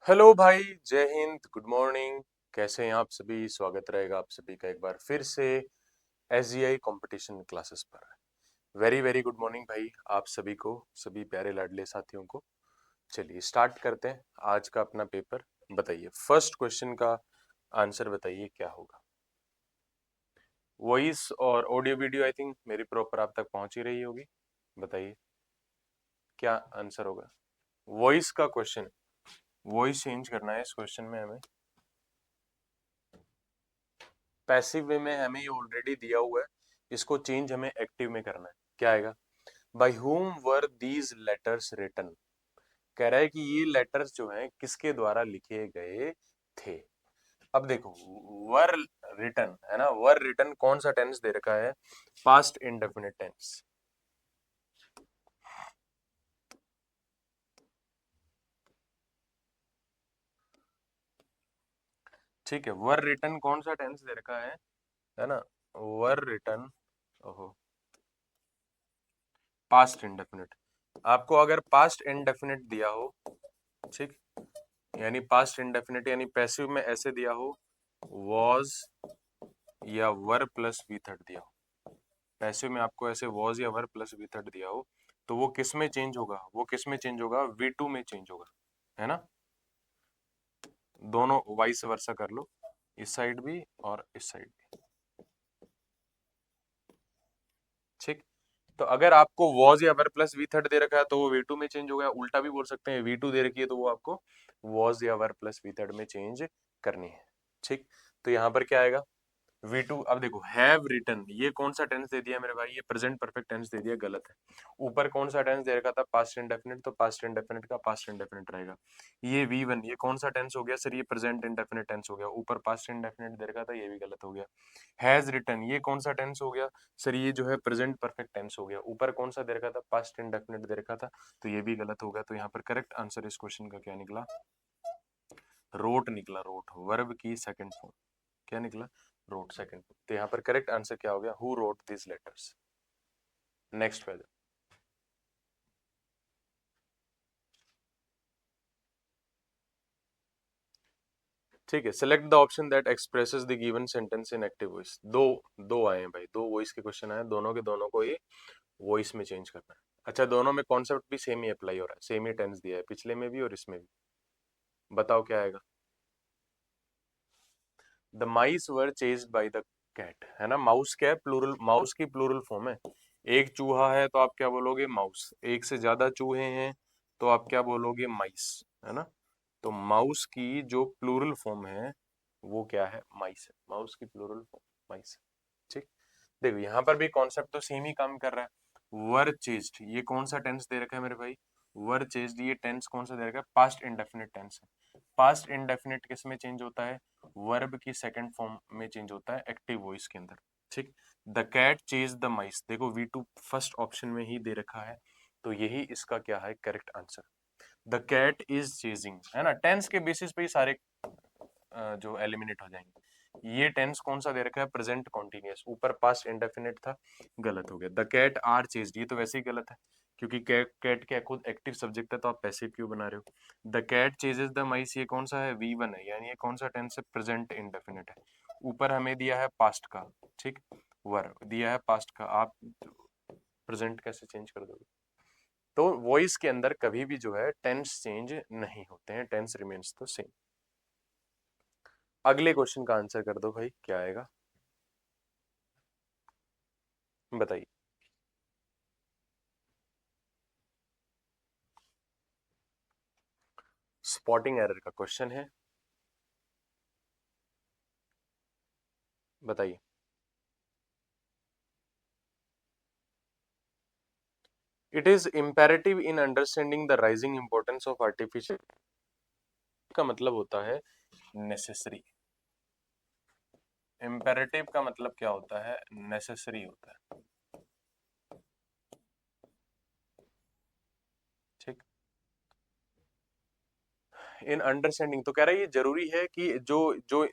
Hello भाई, जय Hind, good morning. कैसे हैं आप सभी? स्वागत रहेगा आप सभी का एक बार फिर से एसजीआई कंपटीशन क्लासेस पर। वेरी वेरी गुड मॉर्निंग भाई आप सभी को, सभी प्यारे लाडले साथियों को। चलिए स्टार्ट करते हैं आज का अपना पेपर। बताइए फर्स्ट क्वेश्चन का आंसर बताइए क्या होगा। वॉइस और ऑडियो वीडियो आई थिंक मेरी प्रॉपर आप तक पहुंच ही रही होगी। बताइए क्या आंसर होगा। वॉइस का क्वेश्चन, वॉइस चेंज करना है इस क्वेश्चन में हमें। पैसिव वे में हमें ये ऑलरेडी दिया हुआ है, इसको चेंज हमें एक्टिव में करना है। क्या आएगा? By whom were these letters written. कह रहा है कि ये लेटर्स जो हैं किसके द्वारा लिखे गए थे। अब देखो, वर रिटन है ना, वर रिटन कौन सा टेंस दे रखा है? Past indefinite tense. ठीक है, वर रिटन कौन सा टेंस दे रखा है ना? वर रिटन, ओहो, पास्ट इंडेफिनिट। आपको अगर पास्ट इंडेफिनिट दिया हो, ठीक, यानी पास्ट इंडेफिनिट यानी पैसिव में ऐसे दिया हो, वॉज या वर प्लस वी थर्ड दिया हो। पैसिव में आपको ऐसे वॉज या वर प्लस वी थर्ड दिया हो, तो वो किस में चेंज होगा? वो किस में चेंज होगा? वी टू में चेंज होगा, है ना? दोनों वाइस वर्सा कर लो, इस साइड भी और इस साइड भी। ठीक, तो अगर आपको वॉज या वर प्लस वी थर्ड दे रखा है तो वो वी टू में चेंज हो गया। उल्टा भी बोल सकते हैं, वी टू दे रखी है तो वो आपको वॉज या वर प्लस वी थर्ड में चेंज करनी है। ठीक, तो यहाँ पर क्या आएगा? V2। अब देखो, हैव रिटन ये कौन सा टेंस दे दिया मेरे भाई? ये प्रेजेंट परफेक्ट टेंस दे दिया, गलत है। ऊपर कौन सा टेंस दे रखा था? पास्ट इंडेफिनिट, तो पास्ट इंडेफिनिट का पास्ट इंडेफिनिट रहेगा। ये V1 ये कौन सा टेंस हो गया सर? ये प्रेजेंट इंडेफिनिट टेंस हो गया। ऊपर पास्ट इंडेफिनिट दे रखा था, ये भी गलत हो गया। हैज रिटन ये कौन सा टेंस हो गया सर? ये जो है प्रेजेंट परफेक्ट टेंस हो गया। ऊपर कौन सा दे रखा था? पास्ट इंडेफिनिट दे रखा था, तो ये भी गलत हो गया। तो यहाँ पर करेक्ट आंसर इस क्वेश्चन का क्या निकला? रोट निकला। रोट वर्ब की सेकंड फॉर्म। क्या निकला? Wrote second. तो यहाँ पर करेक्ट आंसर क्या हो गया? Who wrote this letters. Next पे। ठीक है, select the option that expresses the given sentence in active voice. दो दो आए हैं भाई, दो वॉइस के क्वेश्चन आए, दोनों के दोनों को ही वॉइस में चेंज करना है। अच्छा, दोनों में कॉन्सेप्ट भी सेम ही अप्लाई हो रहा है, सेम ही टेंस दिया है पिछले में भी और इसमें भी। बताओ क्या आएगा? The mice were chased by the cat, है ना? माउस क्या है? प्लूरल, माउस की प्लूरल फॉर्म है। एक चूहा है तो आप क्या बोलोगे? माउस। एक से ज्यादा चूहे हैं तो आप क्या बोलोगे? माइस, है ना? तो माउस की जो प्लूरल फॉर्म है वो क्या है? माइस है। माउस की प्लूरल फॉर्म माइस है। ठीक, देखो यहाँ पर भी कॉन्सेप्ट तो सेम ही काम कर रहा है। वर चेस्ड ये कौन सा टेंस दे रखा है मेरे भाई? वर चेस्ड ये टेंस कौन सा दे रखा है? पास्ट इंडेफिनिट टेंस है। पास्ट इंडेफिनिट किस में चेंज होता है? वर्ब की सेकंड फॉर्म में चेंज होता है, एक्टिव वॉइस के अंदर। ठीक, the cat chase the mice, देखो V2 फर्स्ट ऑप्शन में ही दे रखा है, तो यही इसका क्या है? Correct answer. The cat is chasing, है ना? टेंस के बेसिस पे ही सारे जो एलिमिनेट हो जाएंगे। ये टेंस कौन सा दे रखा है? Present continuous. ऊपर पास्ट इंडेफिनिट था, गलत हो गया। द कैट आर चेज्ड ये तो वैसे ही गलत है, क्योंकि कैट क्या खुद एक्टिव सब्जेक्ट है, तो आप पैसिव क्यों बना रहे हो? The cat chases the mice ये कौन सा है? V1 है, यानी ये कौन सा टेंस है? प्रेजेंट इंडेफिनिट है। ऊपर हमें दिया है पास्ट का, ठीक, वर दिया है पास्ट का, आप प्रेजेंट कैसे चेंज कर दोगे? तो वॉइस के अंदर कभी भी जो है टेंस चेंज नहीं होते हैं, टेंस रिमेन्स तो सेम। अगले क्वेश्चन का आंसर कर दो भाई, क्या आएगा बताइए। स्पॉटिंग एरर का क्वेश्चन है, बताइए। It is imperative in understanding the rising importance of artificial का मतलब होता है नेसेसरी। इम्पेरेटिव का मतलब क्या होता है? नेसेसरी होता है। ठीक, इन अंडरस्टैंडिंग तो कह रहा है ये जरूरी है कि जो जो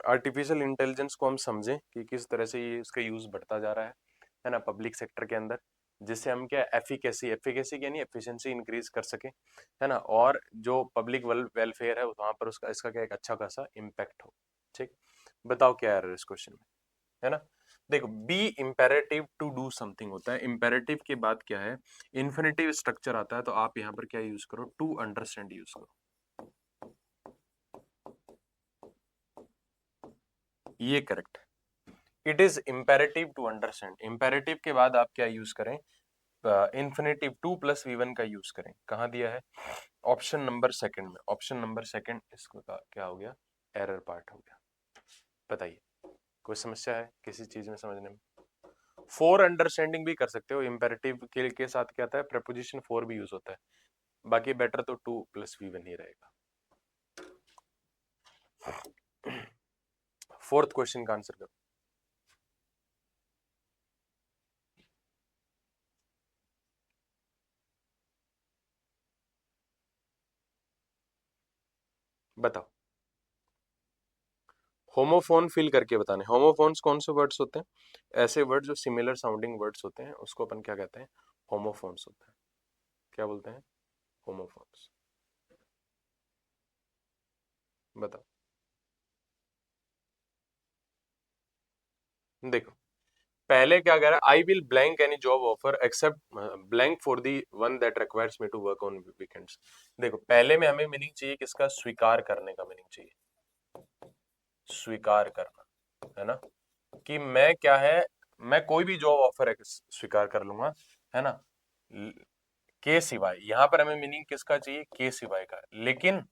आर्टिफिशियल इंटेलिजेंस को हम समझें कि किस तरह से ये इसका यूज बढ़ता जा रहा है ना, पब्लिक सेक्टर के अंदर। जिससे हम क्या एफिकेसी एफिकेसी यानी एफिशिएंसी इंक्रीज कर सके, है ना, और जो पब्लिक वेलफेयर है वहां पर उसका इसका क्या एक अच्छा खासा इम्पैक्ट हो। ठीक, बताओ क्या है इस क्वेश्चन में, है ना। देखो be imperative to do something होता है, इम्पेरेटिव के बाद क्या है, इन्फिनेटिव स्ट्रक्चर आता है, तो आप यहाँ पर क्या यूज करो, टू अंडरस्टैंड यूज करो, ये करेक्ट है। It is imperative to understand, imperative के बाद आप क्या यूज करें, इन्फिनेटिव टू प्लस वी1 का यूज करें, कहाँ दिया है, ऑप्शन नंबर सेकंड में, ऑप्शन नंबर सेकंड, इसको क्या हो गया, एरर पार्ट हो गया। बताइए कोई समस्या है किसी चीज में समझने में। फोर अंडरस्टैंडिंग भी कर सकते हो, इम्पेरेटिव के साथ क्या आता है, प्रपोजिशन फोर भी यूज होता है, बाकी बेटर तो टू प्लस वी1 ही रहेगा। फोर्थ क्वेश्चन का आंसर करो। बताओ, होमोफोन फिल करके बताने, होमोफोन्स कौन से वर्ड्स होते हैं, ऐसे वर्ड जो सिमिलर साउंडिंग वर्ड्स होते हैं उसको अपन क्या कहते हैं, होमोफोन्स होते हैं, क्या बोलते हैं, होमोफोन्स। बताओ, देखो पहले क्या कह रहा है, I will blank any job offer accept blank for the one that requires me to work on weekends. देखो पहले में हमें मीनिंग चाहिए किसका, स्वीकार करने का मीनिंग चाहिए, स्वीकार करना, है ना, कि मैं क्या है, मैं कोई भी जॉब ऑफर है स्वीकार कर लूंगा, है ना, के सिवाय, यहाँ पर हमें मीनिंग किसका चाहिए, के सिवाय का, लेकिन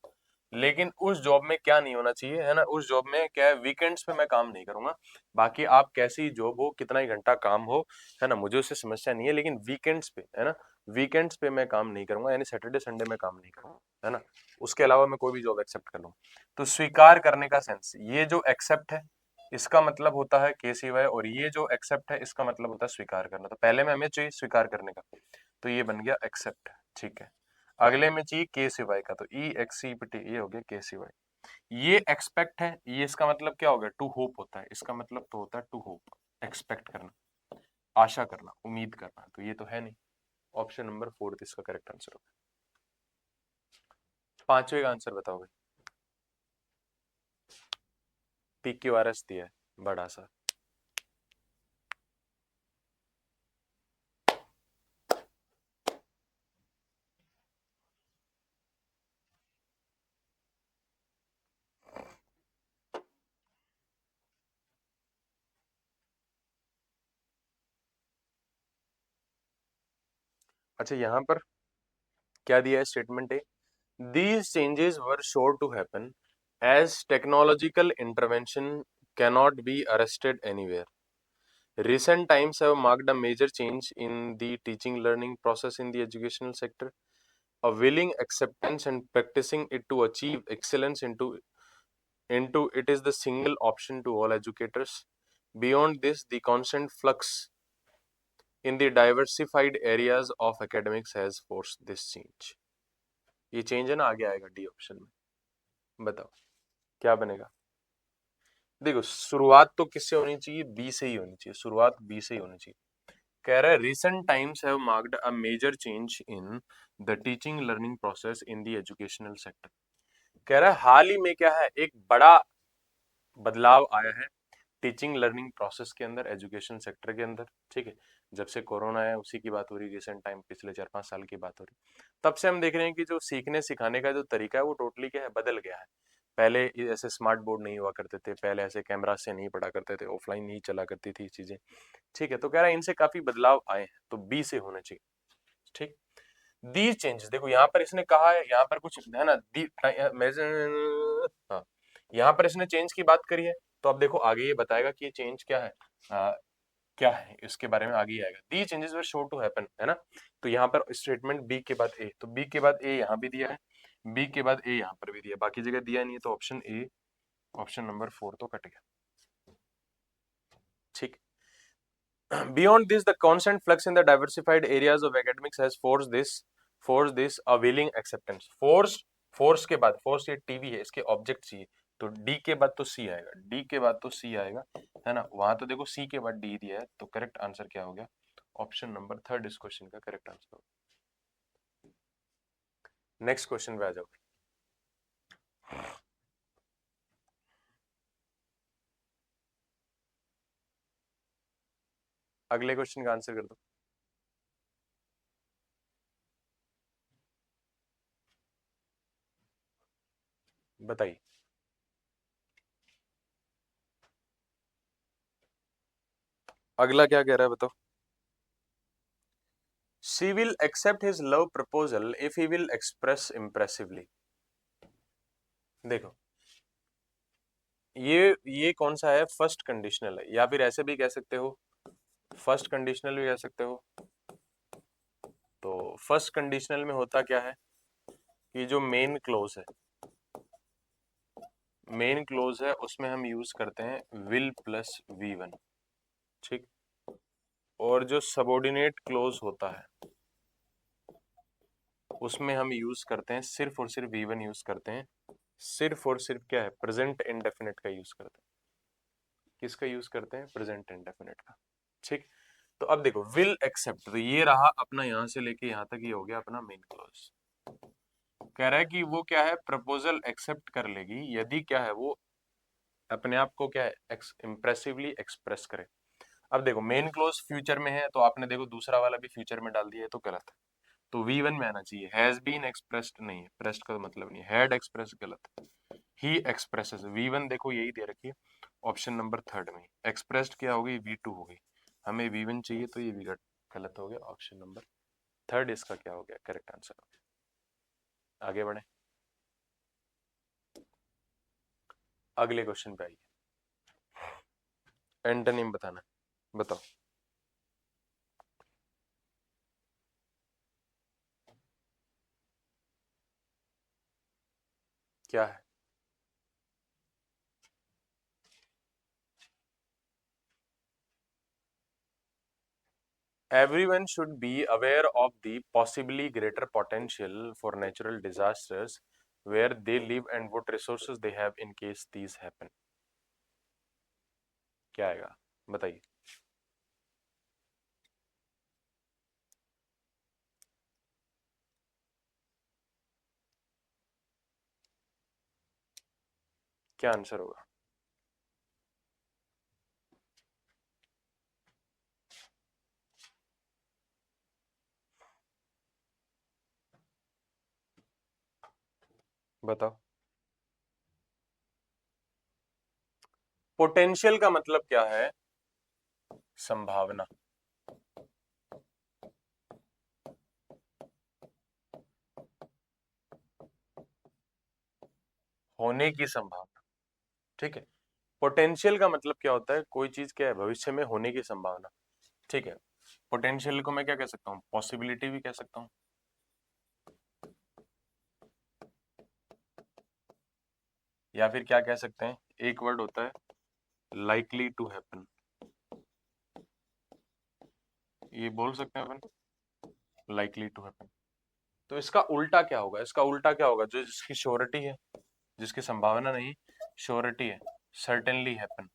लेकिन उस जॉब में क्या नहीं होना चाहिए, है ना, उस जॉब में क्या है, वीकेंड्स पे मैं काम नहीं करूंगा, बाकी आप कैसी जॉब हो, कितना ही घंटा काम हो, है ना, मुझे उससे समस्या नहीं है, लेकिन वीकेंड्स पे, है ना, वीकेंड्स पे मैं काम नहीं करूंगा, यानी सैटरडे संडे में काम नहीं करूंगा, है ना, उसके अलावा मैं कोई भी जॉब एक्सेप्ट कर लूँ। तो स्वीकार करने का सेंस, ये जो एक्सेप्ट है इसका मतलब होता है के सिवाय, और ये जो एक्सेप्ट है इसका मतलब होता है स्वीकार करना, तो पहले में हमें चाहिए स्वीकार करने का, तो ये बन गया एक्सेप्ट, ठीक है। अगले में चाहिए के सिवाय का, तो ई एक्स सी पी टी, ये हो गया के सिवाय। ये एक्सपेक्ट है, ये इसका मतलब क्या हो गया, टू होप होता है, इसका मतलब तो होता है टू होप, एक्सपेक्ट करना, आशा करना, उम्मीद करना, तो ये तो है नहीं, ऑप्शन नंबर फोर्थ इसका करेक्ट आंसर होगा। पांचवे का आंसर बताओ भाई, पी क्यू आर एस दिया है बड़ा सा। अच्छा यहाँ पर क्या दिया है, statement A, these changes were sure to happen as technological intervention cannot be arrested anywhere. Recent times have marked a major change in the teaching learning process in the educational sector. A willing acceptance and practicing it to achieve excellence into it is the single option to all educators. Beyond this, the constant flux in the diversified areas of academics has forced this change. ये change है ना, आगे आएगा D option में, बताओ क्या बनेगा। देखो शुरुआत तो किससे होनी चाहिए, बी से ही होनी चाहिए, शुरुआत बी से ही होनी चाहिए। कह रहा है recent times have marked a major change in the teaching learning process in the educational sector. कह रहा है हाल ही में क्या है, एक बड़ा बदलाव आया है टीचिंग लर्निंग प्रोसेस के अंदर, एजुकेशन सेक्टर के अंदर, ठीक है। जब से कोरोना है उसी की बात हो रही, रिसेंट टाइम पिछले 4-5 साल की बात हो रही, तब से हम देख रहे हैं कि जो सीखने सिखाने का जो तरीका है वो टोटली क्या है, बदल गया है। पहले ऐसे स्मार्ट बोर्ड नहीं हुआ करते थे, पहले ऐसे कैमरा से नहीं पढ़ा करते थे, ऑफलाइन नहीं चला करती थी चीजें, ठीक है। तो कह रहा है इनसे काफी बदलाव आए हैं, तो बी से होने चाहिए, ठीक। दीज चेंजेस, देखो यहाँ पर इसने कहा है, यहाँ पर कुछ है ना, हाँ, यहाँ पर इसने चेंज की बात करी है, तो अब देखो आगे ये बताएगा कि ये चेंज क्या है, क्या है इसके बारे में आगे ही आएगा। दी चेंजेस वर शोर टू हैपन, है ना, तो यहाँ पर स्टेटमेंट बी के बाद ए, तो बी के बाद ए यहाँ भी दिया है, बी के बाद ए यहाँ पर भी दिया, बाकी जगह दिया नहीं है, तो ऑप्शन ए, ऑप्शन नंबर 4 तो कट गया, ठीक। Beyond this, the constant flux in the diversified areas of academics has forced this a willing acceptance. Force के बाद, force ये टीवी है, इसके ऑब्जेक्ट चाहिए, तो डी के बाद तो सी आएगा, डी के बाद तो सी आएगा, है ना, वहां तो देखो सी के बाद डी दिया है, तो करेक्ट आंसर क्या हो गया, ऑप्शन नंबर थर्ड इस क्वेश्चन का करेक्ट आंसर होगा। नेक्स्ट क्वेश्चन पे आ जाओ। अगले क्वेश्चन का आंसर कर दो। बताइए। अगला क्या कह रहा है बताओ। She will accept his love proposal if he will express impressively। देखो, ये कौन सा है? फर्स्ट कंडीशनल है, या फिर ऐसे भी कह सकते हो, फर्स्ट कंडीशनल भी कह सकते हो। तो फर्स्ट कंडीशनल में होता क्या है कि जो मेन क्लोज है, मेन क्लोज है उसमें हम यूज करते हैं विल प्लस वी वन। ठीक। और जो सबऑर्डिनेट क्लोज होता है उसमें हम यूज करते हैं सिर्फ और सिर्फ वी वन यूज करते हैं, सिर्फ और सिर्फ क्या है? प्रेजेंट इंडेफिनिट का यूज करते हैं। किसका यूज करते हैं? प्रेजेंट इंडेफिनिट का। ठीक। तो अब देखो विल एक्सेप्ट, तो ये रहा अपना यहां से लेके यहां तक, ये हो गया अपना मेन क्लॉज। कह रहा है कि वो क्या है? प्रपोजल एक्सेप्ट कर लेगी यदि क्या है, वो अपने आप को क्या है? इम्प्रेसिवली एक्सप्रेस करे। अब देखो मेन क्लोज फ्यूचर में है, तो आपने देखो दूसरा वाला भी फ्यूचर में डाल दिया है, तो गलत है। तो वी वन में आना चाहिए, हैज बीन एक्सप्रेस्ड नहीं है, प्रेस्ड का मतलब नहीं, हैड एक्सप्रेस गलत। ही एक्सप्रेसेस, वी वन देखो यही दे रखी है ऑप्शन नंबर थर्ड में। एक्सप्रेस्ड क्या होगी? वी टू होगी। हमें वी वन चाहिए, तो ये भी गलत हो गया। ऑप्शन नंबर थर्ड इसका क्या हो गया? करेक्ट आंसर हो गया। आगे बढ़े, अगले क्वेश्चन पे आइए। एंटोनिम बताना, बताओ। क्या है? Everyone should be aware of the possibly greater potential for natural disasters where they live and what resources they have in case these happen। क्या आएगा? बताइए। क्या आंसर होगा? बताओ। पोटेंशियल का मतलब क्या है? संभावना। होने की संभावना। ठीक है। पोटेंशियल का मतलब क्या होता है? कोई चीज क्या है? भविष्य में होने की संभावना। ठीक है। पोटेंशियल को मैं क्या कह सकता हूँ? पॉसिबिलिटी भी कह सकता हूँ। या फिर क्या कह सकते हैं? एक वर्ड होता है लाइकली टू हैपन, ये बोल सकते हैं अपन, लाइकली टू हैपन। तो इसका उल्टा क्या होगा? इसका उल्टा क्या होगा? जो जिसकी श्योरिटी है, जिसकी संभावना नहीं, श्योरिटी है, सर्टेनली हैपन,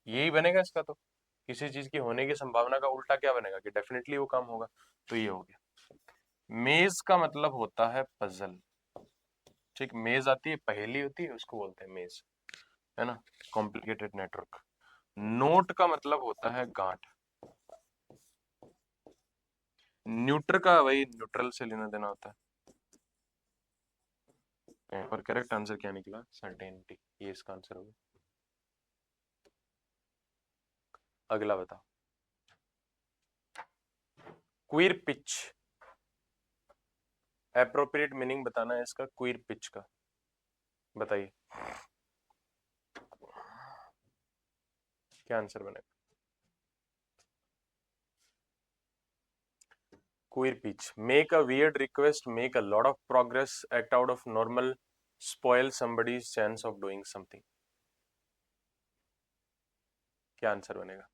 यही बनेगा इसका। तो किसी चीज की होने की संभावना का उल्टा क्या बनेगा? कि डेफिनेटली वो काम होगा। तो ये हो गया। मेज का मतलब होता है पजल। ठीक, मेज आती है, पहेली होती है, उसको बोलते हैं मेज, है ना, कॉम्प्लिकेटेड नेटवर्क। नोट का मतलब होता है गांठ। न्यूट्र का वही न्यूट्रल से लेना देना होता है। और करेक्ट आंसर क्या निकला? सर्टेनिटी, ये इसका आंसर होगा। अगला बताओ। क्वीर पिच, एप्रोप्रिएट मीनिंग बताना है इसका क्वीर पिच का। बताइए क्या आंसर बनेगा? Queer pitch, make a weird request, make a lot of progress, act out of normal, spoil somebody's chance of doing something. क्या आंसर बनेगा?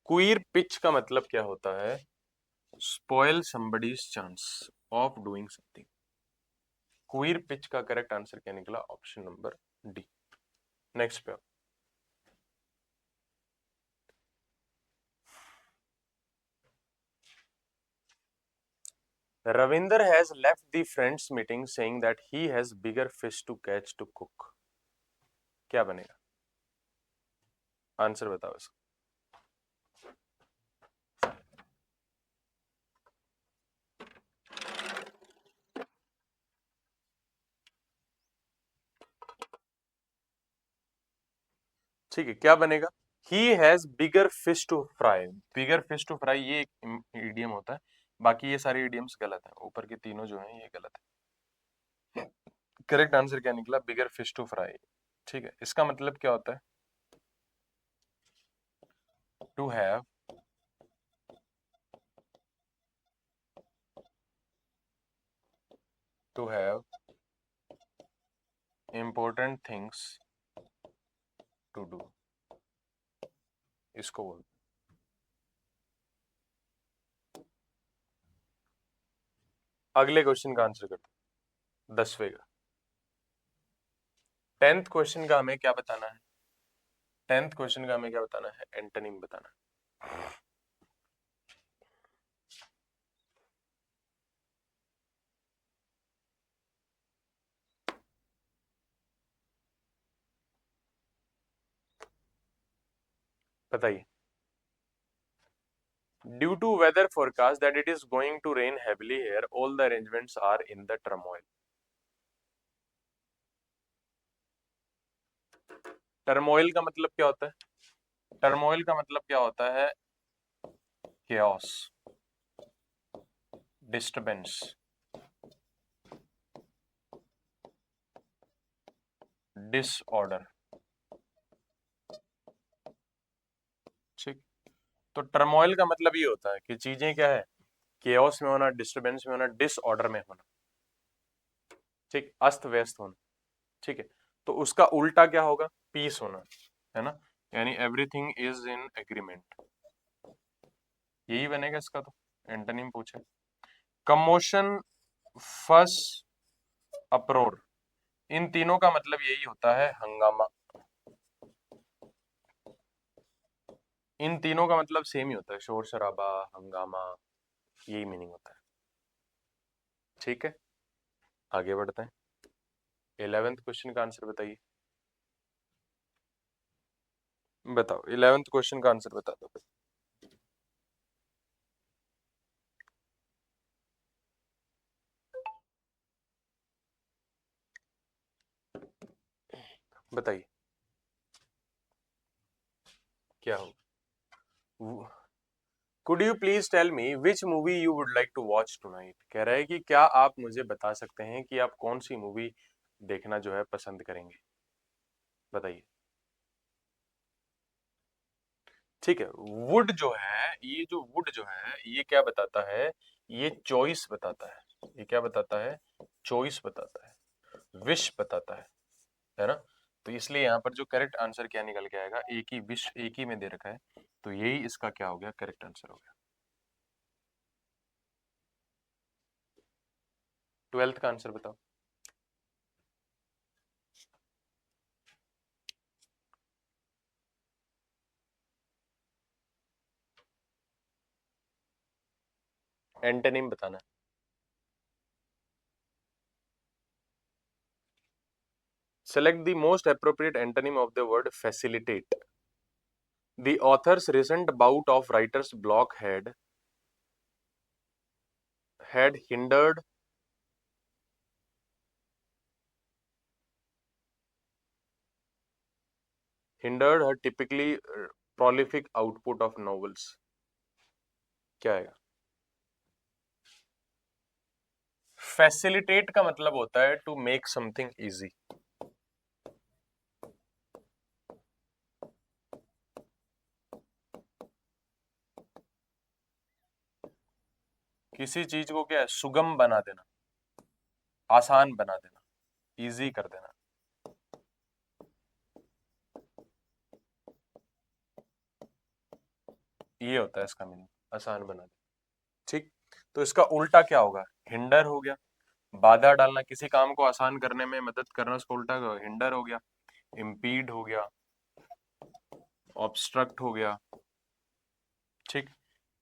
क्वीर पिच का मतलब क्या होता है? Spoil somebody's chance of doing something. Queer pitch का correct answer क्या निकला? Option number D. नेक्स्ट पे Ravinder has left the friends meeting saying that he has bigger fish to catch to cook. क्या बनेगा? आंसर बताओ इसका। ठीक है, क्या बनेगा? He has bigger fish to fry. Bigger fish to fry ये एक इडियम होता है। बाकी ये सारे इडियम्स गलत हैं, ऊपर के तीनों जो हैं ये गलत है। करेक्ट आंसर क्या निकला? Bigger fish to fry. ठीक है, इसका मतलब क्या होता है? To have to have important things to do, इसको बोल। अगले क्वेश्चन का आंसर करते हैं, 10वें का। 10th क्वेश्चन का हमें क्या बताना है? 10th क्वेश्चन का हमें क्या बताना है? एंटोनिम बताना है। बताइए। Due to weather forecast that it is going to rain heavily here, all the arrangements are in the turmoil. Turmoil का मतलब क्या होता है? टर्मोइल का मतलब क्या होता है? Chaos, disturbance, disorder. ठीक। तो टर्मोइल का मतलब ये होता है कि चीजें क्या है? केओस में होना, डिस्टर्बेंस में होना, डिसऑर्डर में होना। ठीक, अस्त व्यस्त होना। ठीक है, तो उसका उल्टा क्या होगा? पीस होना, है ना? यानी एवरीथिंग इज इन एग्रीमेंट, यही बनेगा इसका। तो एंटोनिम पूछे। कमोशन, फस, अप्रोर, इन तीनों का मतलब यही होता है हंगामा। इन तीनों का मतलब सेम ही होता है, शोर शराबा, हंगामा, यही मीनिंग होता है। ठीक है, आगे बढ़ते हैं। 11th क्वेश्चन का आंसर बताइए। बताओ, 11th क्वेश्चन का आंसर बता दो। बताइए क्या हो? Could you please tell me which movie you would like to watch tonight. कह रहा है कि क्या आप मुझे बता सकते हैं कि आप कौन सी मूवी देखना जो है पसंद करेंगे? बताइए। ठीक है, वुड जो है, ये जो वुड जो है ये क्या बताता है? ये चॉइस बताता है। ये क्या बताता है? चॉइस बताता है, विश बताता है ना? तो इसलिए यहाँ पर जो करेक्ट आंसर क्या निकल के आएगा? एक ही विश, एक ही में दे रखा है, तो यही इसका क्या हो गया? करेक्ट आंसर हो गया। 12th का आंसर बताओ। एंटोनिम बताना है। Select the most appropriate antonym of the word facilitate. The author's recent bout of writer's block had hindered her typically prolific output of novels. क्या आएगा? फैसिलिटेट का मतलब होता है टू मेक समथिंग इजी। किसी चीज को क्या है? सुगम बना देना, आसान बना देना, इजी कर देना, ये होता है इसका मीनिंग, आसान बना देना। ठीक, तो इसका उल्टा क्या होगा? हिंडर हो गया। बाधा डालना, किसी काम को आसान करने में मदद करना, उसको उल्टा हिंडर हो गया, इम्पीड हो गया, ऑब्स्ट्रक्ट हो गया। ठीक,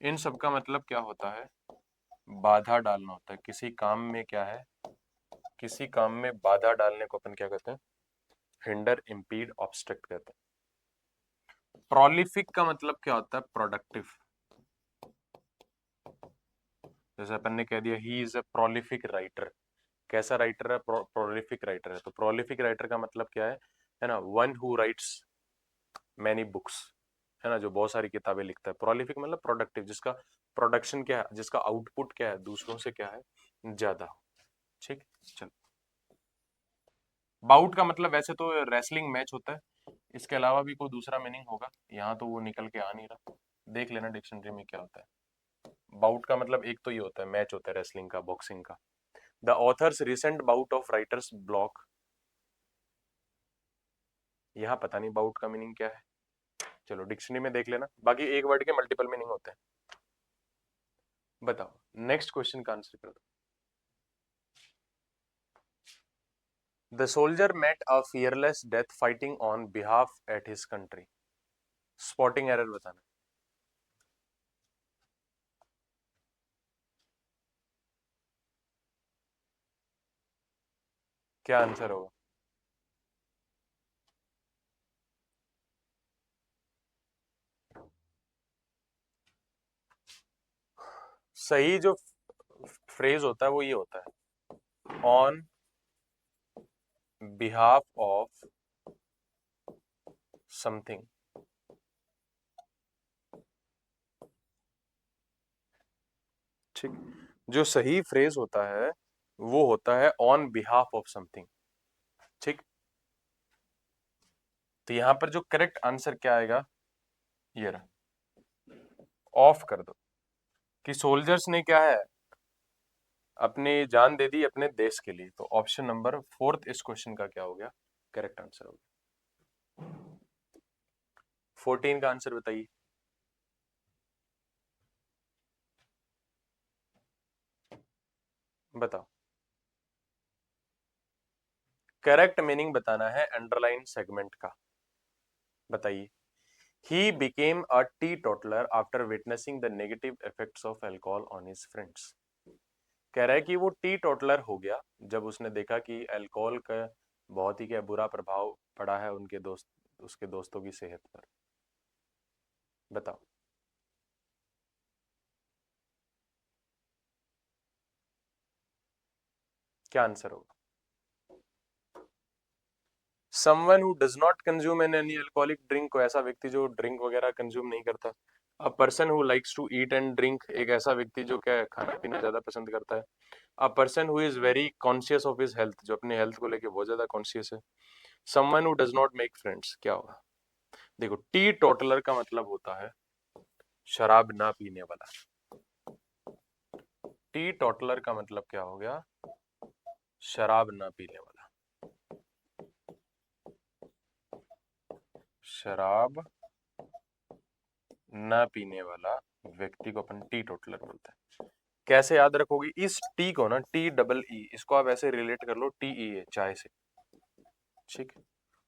इन सब का मतलब क्या होता है? बाधा डालना होता है किसी काम में। क्या है? किसी काम में बाधा डालने को अपन क्या कहते हैं? हिंडर, इम्पीड, ऑब्स्ट्रक्ट कहते हैं। प्रोलिफिक का मतलब क्या होता है? प्रोडक्टिव। जैसे अपन ने कह दिया he is a prolific writer. कैसा राइटर है? प्रोलिफिक राइटर है। तो प्रोलिफिक राइटर का मतलब क्या है ना? One who rights many books, है ना, जो बहुत सारी किताबें लिखता है। प्रोलिफिक मतलब प्रोडक्टिव, जिसका प्रोडक्शन क्या है, जिसका आउटपुट क्या है, दूसरों से क्या है, ज्यादा हो। ठीक, चल। बाउट का मतलब वैसे तो रेसलिंग मैच होता है, इसके अलावा भी कोई दूसरा मीनिंग होगा, यहाँ तो वो निकल के आ नहीं रहा। देख लेना डिक्शनरी में क्या होता है। बाउट का मतलब एक तो ये होता है, मैच होता है रेसलिंग का, बॉक्सिंग का। The author's recent bout of writers block. यहाँ पता नहीं बाउट का मीनिंग क्या है, चलो डिक्शनरी में देख लेना, बाकी एक वर्ड के मल्टीपल मीनिंग होते हैं। बताओ, नेक्स्ट क्वेश्चन का आंसर कर दो। The soldier met a fearless death fighting on behalf at his country. Spotting error बताना। क्या आंसर होगा? सही जो फ्रेज होता है वो ये होता है, ऑन बिहाफ ऑफ समथिंग। ठीक, जो सही फ्रेज होता है वो होता है ऑन बिहाफ ऑफ समथिंग। ठीक, तो यहां पर जो करेक्ट आंसर क्या आएगा? ये रहा, ऑफ कर दो, कि सोल्जर्स ने क्या है, अपनी जान दे दी अपने देश के लिए। तो ऑप्शन नंबर फोर्थ इस क्वेश्चन का क्या हो गया? करेक्ट आंसर हो गया। 14 का आंसर बताइए। बताओ, करेक्ट मीनिंग बताना है अंडरलाइन सेगमेंट का। बताइए। He became a teetotaler after witnessing the negative effects of alcohol on his friends. कह रहा है कि वो टी टोटलर हो गया जब उसने देखा कि अल्कोहल का बहुत ही क्या बुरा प्रभाव पड़ा है उनके दोस्त, उसके दोस्तों की सेहत पर। बताओ। क्या आंसर होगा? Someone who does not consume any alcoholic drink, को ऐसा व्यक्ति जो ड्रिंक वगैरह कंज्यूम नहीं करता। A person who likes to eat and drink, एक ऐसा व्यक्ति जो क्या है, खाना पीना ज्यादा पसंद करता है। अ person who is very conscious of his health, जो अपने हेल्थ को लेके बहुत ज्यादा कॉन्शियस है। Someone who does not make friends, क्या होगा? देखो, टी टोटलर का मतलब होता है शराब ना पीने वाला। टी टोटलर का मतलब क्या हो गया? शराब ना पीने वाला। शराब ना पीने वाला व्यक्ति को अपन टी टोटलर बोलते हैं। कैसे याद रखोगे इस टी को ना? टी डबल ई, इसको आप ऐसे रिलेट कर लो टी ई है, चाय से। ठीक है,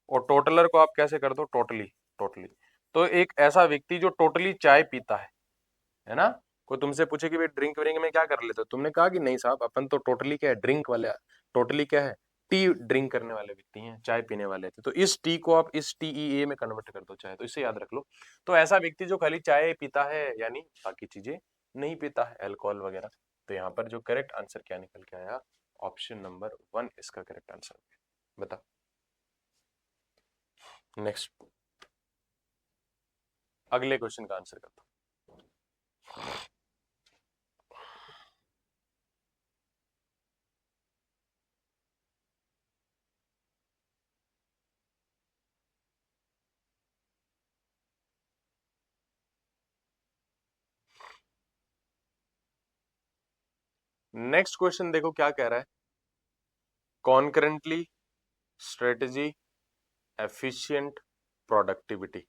और टोटलर को आप कैसे कर दो? टोटली। टोटली, तो एक ऐसा व्यक्ति जो टोटली चाय पीता है ना। कोई तुमसे पूछे कि भाई ड्रिंक व्रिंक में क्या कर लेते हो, तुमने कहा कि नहीं साहब, अपन तो टोटली क्या है, ड्रिंक वाले। टोटली क्या है? टी ड्रिंक करने वाले व्यक्ति हैं, चाय पीने वाले थे। तो इस टी को आप इस टीईए में कन्वर्ट कर दो चाहे, तो इसे याद रख लो। तो ऐसा व्यक्ति जो खाली चाय पीता है, यानी बाकी चीजें नहीं पीता है, अल्कोहल वगैरह। तो यहाँ पर जो करेक्ट आंसर क्या निकल के आया? ऑप्शन नंबर 1 इसका करेक्ट आंसर। बता, नेक्स्ट, अगले क्वेश्चन का आंसर करता हूँ। नेक्स्ट क्वेश्चन देखो क्या कह रहा है। Concurrently, strategy, efficient, productivity.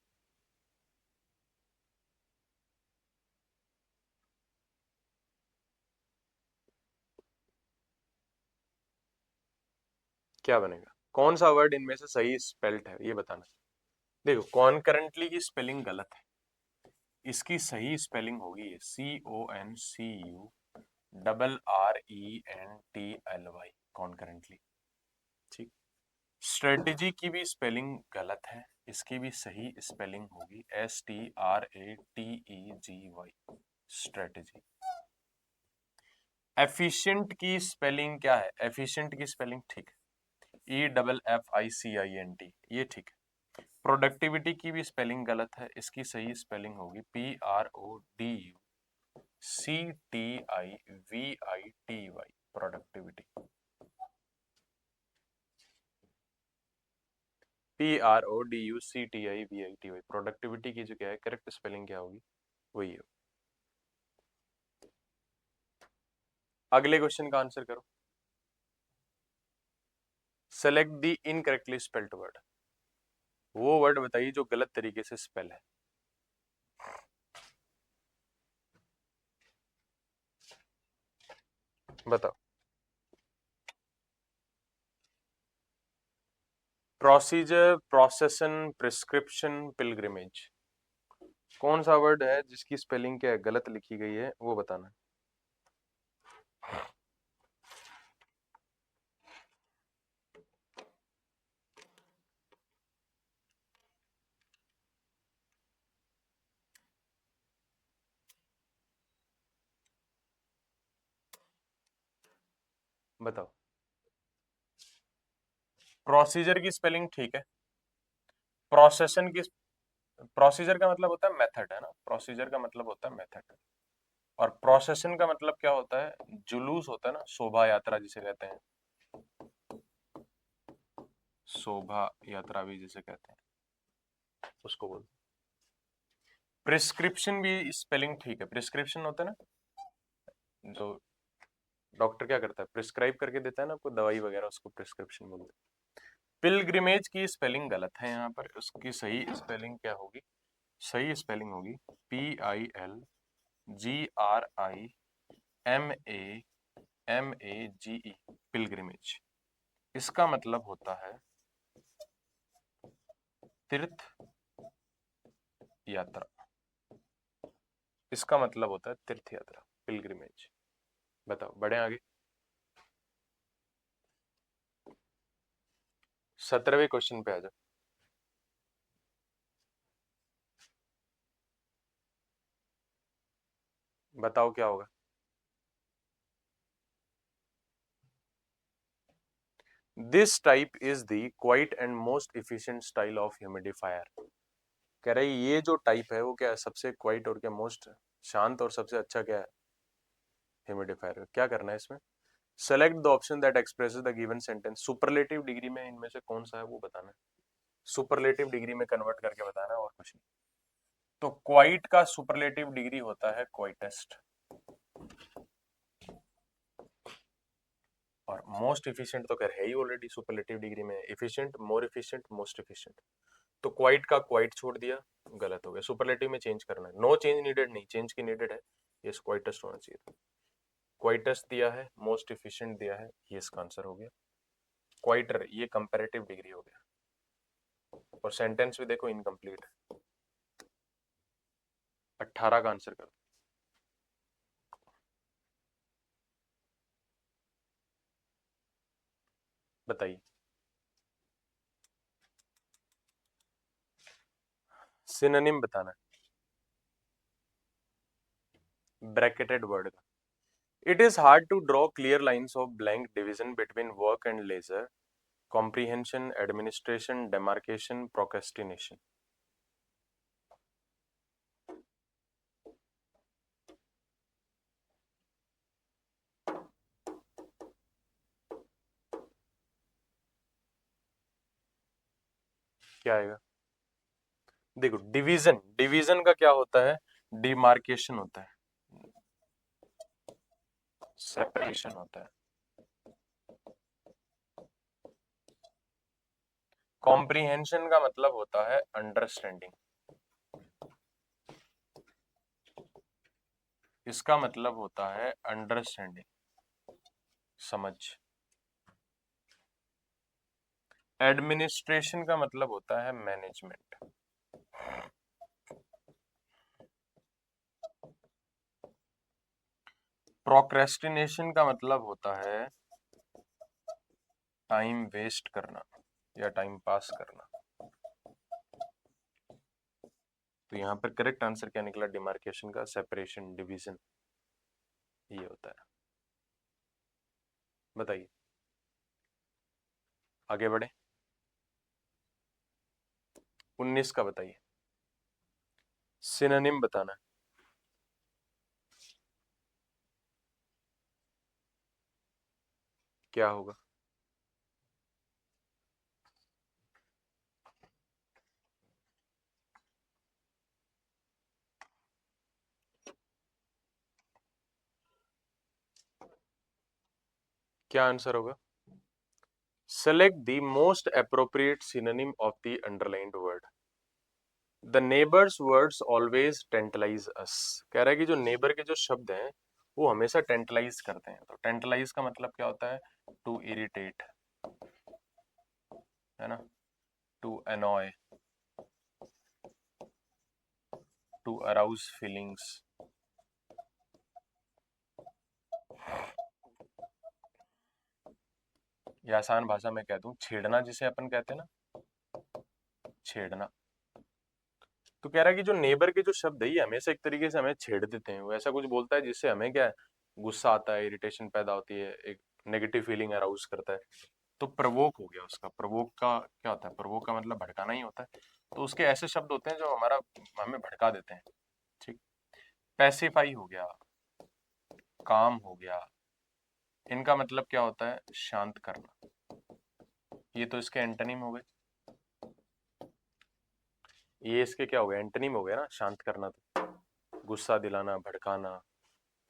क्या बनेगा? कौन सा वर्ड इनमें से सही स्पेल्ड है ये बताना। देखो कॉन्करेंटली की स्पेलिंग गलत है, इसकी सही स्पेलिंग होगी CONCURRENTLY, कॉन्करेंटली। ठीक। स्ट्रेटेजी की भी स्पेलिंग गलत है, इसकी भी सही स्पेलिंग होगी STRATEGY, स्ट्रेटेजी। एफिशिएंट की स्पेलिंग क्या है? एफिशिएंट की स्पेलिंग ठीक है, EFFICIENT, ये ठीक है। प्रोडक्टिविटी की भी स्पेलिंग गलत है, इसकी सही स्पेलिंग होगी PRODUCTIVITY, प्रोडक्टिविटी। PRODUCTIVITY, प्रोडक्टिविटी की जो क्या है करेक्ट स्पेलिंग क्या होगी, वही है। अगले क्वेश्चन का आंसर करो। Select the incorrectly spelled word, वो वर्ड बताइए जो गलत तरीके से स्पेल है। बताओ। प्रोसीजर, प्रोसेसन, प्रिस्क्रिप्शन, पिलग्रिमेज, कौन सा वर्ड है जिसकी स्पेलिंग क्या है गलत लिखी गई है, वो बताना। बताओ। प्रोसीजर की स्पेलिंग ठीक है। प्रोसेसन की, प्रोसीजर का मतलब होता है मेथड, है ना, प्रोसीजर का मतलब होता है मेथड। और प्रोसेसन का मतलब क्या होता है? जुलूस होता है ना, शोभा यात्रा जिसे कहते हैं, शोभा यात्रा भी जिसे कहते हैं, उसको बोलते हैं। प्रिस्क्रिप्शन भी स्पेलिंग ठीक है, प्रिस्क्रिप्शन होता है ना, जो डॉक्टर क्या करता है प्रिस्क्राइब करके देता है ना आपको दवाई वगैरह, उसको प्रिस्क्रिप्शन बोलते हैं। पिलग्रिमेज की स्पेलिंग गलत है यहाँ पर, उसकी सही स्पेलिंग क्या होगी? सही स्पेलिंग होगी PILGRIMAGE, पिलग्रिमेज। इसका मतलब होता है तीर्थ यात्रा, इसका मतलब होता है तीर्थ यात्रा, पिलग्रिमेज। बताओ, बढ़े आगे। 17वें क्वेश्चन पे आ जाओ। बताओ क्या होगा। This type is the quiet and most efficient style of humidifier. कह रहे ये जो टाइप है वो क्या है, सबसे क्वाइट और क्या मोस्ट शांत और सबसे अच्छा क्या है ह्यूमिडिफायर। क्या करना है इसमें? Select the option that expresses the given sentence. Superlative degree में इनमें से कौन सा है वो बताना है, सुपरलेटिव डिग्री में कन्वर्ट करके बताना है, और कुछ नहीं। तो क्वाइट का सुपरलेटिव डिग्री होता है क्वाइटेस्ट, और मोस्ट इफिशिएंट तो है ही ऑलरेडी सुपरलेटिव डिग्री में, इफिशिएंट, मोर इफिशिएंट, मोस्ट इफिशिएंट। तो क्वाइट का क्वाइट छोड़ दिया, गलत हो गया, सुपरलेटिव में चेंज करना है। नो चेंज नीडेड नहीं, चेंज की नीडेड है, ये क्वाइटेस्ट होना चाहिए। क्वाइटेस्ट दिया है, मोस्ट इफिशिएंट दिया है, ये इसका आंसर हो गया। क्वाइटर ये कंपैरेटिव डिग्री हो गया, और सेंटेंस भी देखो इनकम्प्लीट है। 18 का आंसर करो। बताइए। सिनोनिम बताना है, ब्रैकेटेड वर्ड का। It is hard to draw clear lines of blank division between work and leisure, comprehension, administration, demarcation, procrastination. क्या आएगा? देखो डिवीजन, डिवीजन का क्या होता है? डिमार्केशन होता है, सेपरेशन होता है। कॉम्प्रिहेंशन का मतलब होता है अंडरस्टैंडिंग, इसका मतलब होता है अंडरस्टैंडिंग, समझ। एडमिनिस्ट्रेशन का मतलब होता है मैनेजमेंट। प्रोक्रेस्टिनेशन का मतलब होता है टाइम वेस्ट करना या टाइम पास करना। तो यहाँ पर करेक्ट आंसर क्या निकला डिमार्केशन का? सेपरेशन, डिवीजन, ये होता है। बताइए, आगे बढ़े। 19 का बताइए, सिनोनिम बताना है। क्या होगा? क्या आंसर होगा? Select the most appropriate synonym of the underlined word. The neighbours words always tantalise us. कह रहा है कि जो नेबर के जो शब्द हैं वो हमेशा टेंटलाइज करते हैं। तो टेंटलाइज का मतलब क्या होता है? टू इरिटेट, है ना, to annoy, to arouse feelings. या आसान भाषा में कह दूं, छेड़ना, जिसे अपन कहते हैं ना, छेड़ना। तो कह रहा है कि जो नेबर के जो शब्द है ये हमेशा एक तरीके से हमें छेड़ देते हैं। वो ऐसा कुछ बोलता है जिससे हमें क्या है, गुस्सा आता है, इरिटेशन पैदा होती है, एक नेगेटिव फीलिंग अराउज करता है। तो प्रवोक हो गया उसका। प्रवोक का क्या होता है? प्रवोक का मतलब भड़काना ही होता है। तो उसके ऐसे शब्द होते हैं जो हमें भड़का देते हैं। ठीक। पैसिफाई हो गया, काम हो गया, इनका मतलब क्या होता है? शांत करना। ये तो इसके एंटोनिम हो गए। ये इसके क्या हो गया? एंटोनिम हो गया ना, शांत करना। तो गुस्सा दिलाना, भड़काना।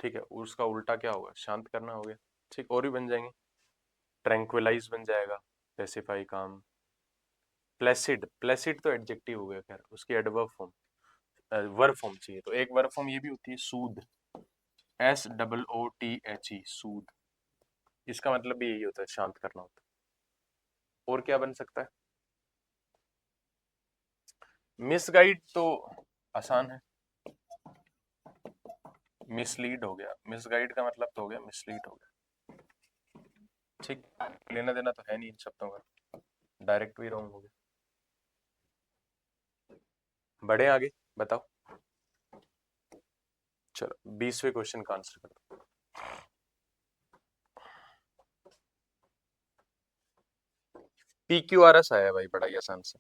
ठीक है, उसका उल्टा क्या होगा? शांत करना हो गया। ठीक, और भी बन जाएंगे। ट्रैंक्विलाइज बन जाएगा, पेसिफाई, काम। प्लेसिड, प्लेसिड तो एडजेक्टिव हो गया, खैर उसकी एडवर्ब फॉर्म, वर्ब फॉर्म चाहिए। तो एक वर्ब फॉर्म ये भी होती है, सूद, SOOTHE, सूद। इसका मतलब भी यही होता है, शांत करना होता है। और क्या बन सकता है? मिसगाइड तो आसान है, मिसलीड हो गया। मिसगाइड का मतलब तो हो गया मिसलीड हो गया। ठीक, लेना देना तो है नहीं इन शब्दों का, डायरेक्ट भी रॉन्ग हो गया। बढ़े आगे, बताओ। चलो 20वें क्वेश्चन का आंसर कर दो। PQRS आया भाई, बड़ा ही आसान से,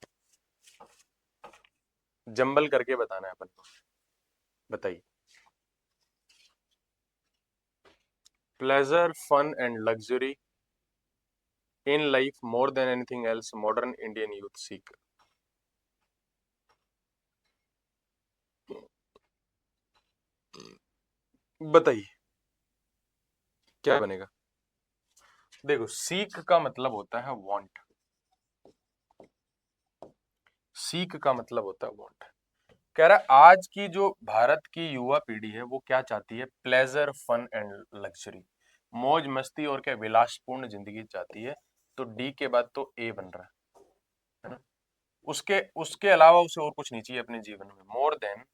जंबल करके बताना है अपन को। बताइए। Pleasure, fun and luxury in life more than anything else, modern Indian youth seek. बताइए क्या बनेगा? देखो, सीक का मतलब होता है वांट। सीक का मतलब होता है वांट। कह रहा है आज की जो भारत की युवा पीढ़ी है वो क्या चाहती है? प्लेजर, फन एंड लग्जरी, मौज मस्ती और क्या, विलासपूर्ण जिंदगी चाहती है। तो डी के बाद तो ए बन रहा है ना। उसके उसके अलावा उसे और कुछ नहीं चाहिए अपने जीवन में, मोर than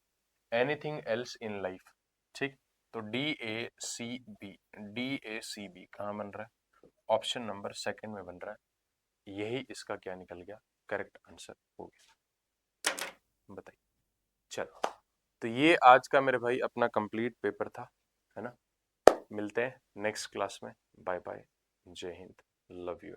anything else in life. ठीक। तो DACB, DACB कहाँ बन रहा है? ऑप्शन नंबर सेकंड में बन रहा है। यही इसका क्या निकल गया? करेक्ट आंसर हो गया। बताइए। चलो, तो ये आज का मेरे भाई अपना कंप्लीट पेपर था, है ना। मिलते हैं नेक्स्ट क्लास में। बाय बाय, जय हिंद, लव यू।